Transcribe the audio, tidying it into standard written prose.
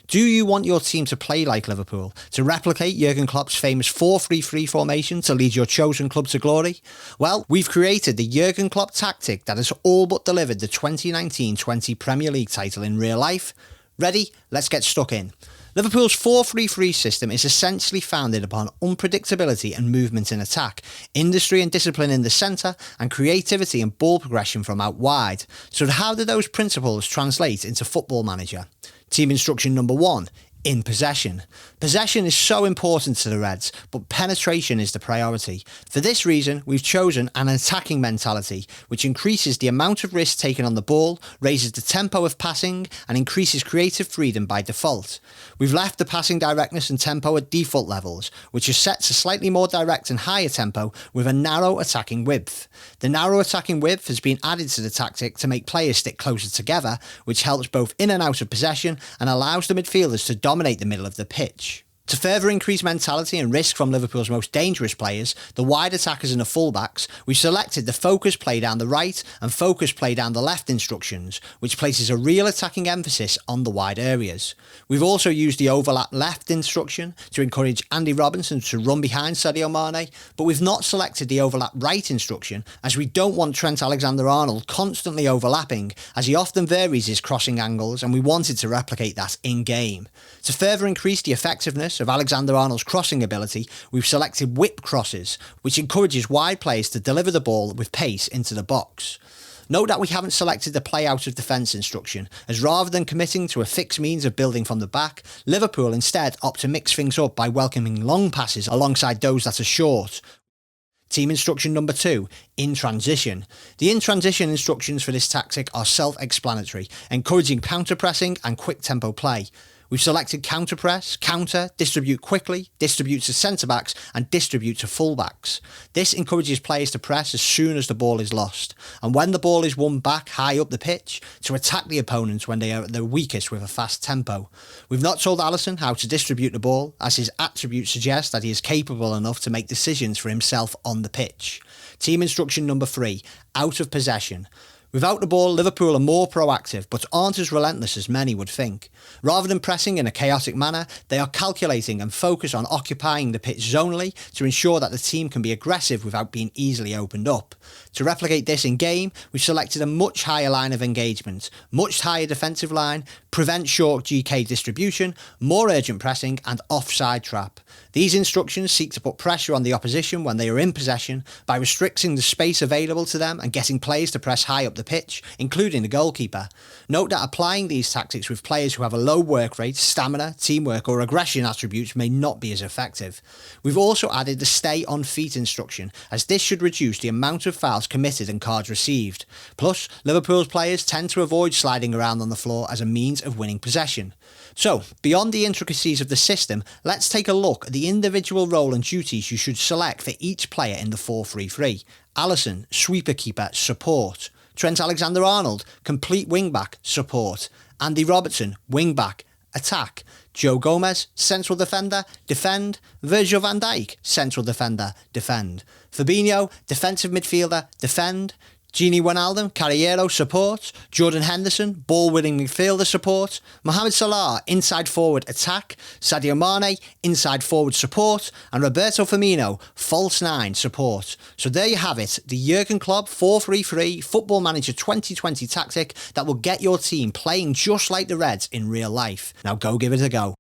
Do you want your team to play like Liverpool, to replicate Jurgen Klopp's famous 4-3-3 formation to lead your chosen club to glory? Well, we've created the Jurgen Klopp tactic that has all but delivered the 2019-20 Premier League title in real life. Ready? Let's get stuck in. Liverpool's 4-3-3 system is essentially founded upon unpredictability and movement in attack, industry and discipline in the centre, and creativity and ball progression from out wide. So how do those principles translate into Football Manager? Team instruction number 1, in possession. Possession is so important to the Reds, but penetration is the priority. For this reason, we've chosen an attacking mentality, which increases the amount of risk taken on the ball, raises the tempo of passing, and increases creative freedom by default. We've left the passing directness and tempo at default levels, which is set to slightly more direct and higher tempo with a narrow attacking width. The narrow attacking width has been added to the tactic to make players stick closer together, which helps both in and out of possession and allows the midfielders to dominate the middle of the pitch. To further increase mentality and risk from Liverpool's most dangerous players, the wide attackers and the fullbacks, we've selected the focus play down the right and focus play down the left instructions, which places a real attacking emphasis on the wide areas. We've also used the overlap left instruction to encourage Andy Robertson to run behind Sadio Mane, but we've not selected the overlap right instruction as we don't want Trent Alexander-Arnold constantly overlapping, as he often varies his crossing angles, and we wanted to replicate that in-game. To further increase the effectiveness of Alexander-Arnold's crossing ability, we've selected whip crosses, which encourages wide players to deliver the ball with pace into the box. Note that we haven't selected the play out of defence instruction, as rather than committing to a fixed means of building from the back, Liverpool instead opt to mix things up by welcoming long passes alongside those that are short. Team instruction number 2, in transition. The in transition instructions for this tactic are self-explanatory, encouraging counter-pressing and quick tempo play. We've selected counter press, counter, distribute quickly, distribute to centre-backs and distribute to full-backs. This encourages players to press as soon as the ball is lost, and when the ball is won back high up the pitch, to attack the opponents when they are at their weakest with a fast tempo. We've not told Alisson how to distribute the ball, as his attributes suggest that he is capable enough to make decisions for himself on the pitch. Team instruction number 3, out of possession. Without the ball, Liverpool are more proactive, but aren't as relentless as many would think. Rather than pressing in a chaotic manner, they are calculating and focus on occupying the pitch zonally to ensure that the team can be aggressive without being easily opened up. To replicate this in game, we've selected a much higher line of engagement, much higher defensive line, prevent short GK distribution, more urgent pressing and offside trap. These instructions seek to put pressure on the opposition when they are in possession by restricting the space available to them and getting players to press high up the pitch, including the goalkeeper. Note that applying these tactics with players who have a low work rate, stamina, teamwork or aggression attributes may not be as effective. We've also added the stay on feet instruction, as this should reduce the amount of fouls committed and cards received. Plus, Liverpool's players tend to avoid sliding around on the floor as a means of winning possession. So, beyond the intricacies of the system, let's take a look at the individual role and duties you should select for each player in the 4-3-3. Alisson, sweeper keeper, support. Trent Alexander-Arnold, complete wing-back, support. Andy Robertson, wing-back, attack. Joe Gomez, central defender, defend. Virgil van Dijk, central defender, defend. Fabinho, defensive midfielder, defend. Gini Wijnaldum, Carriero, support. Jordan Henderson, ball-winning midfielder, support. Mohamed Salah, inside forward, attack. Sadio Mane, inside forward, support. And Roberto Firmino, false 9, support. So there you have it, the Jurgen Klopp 4-3-3 Football Manager 2020 tactic that will get your team playing just like the Reds in real life. Now go give it a go.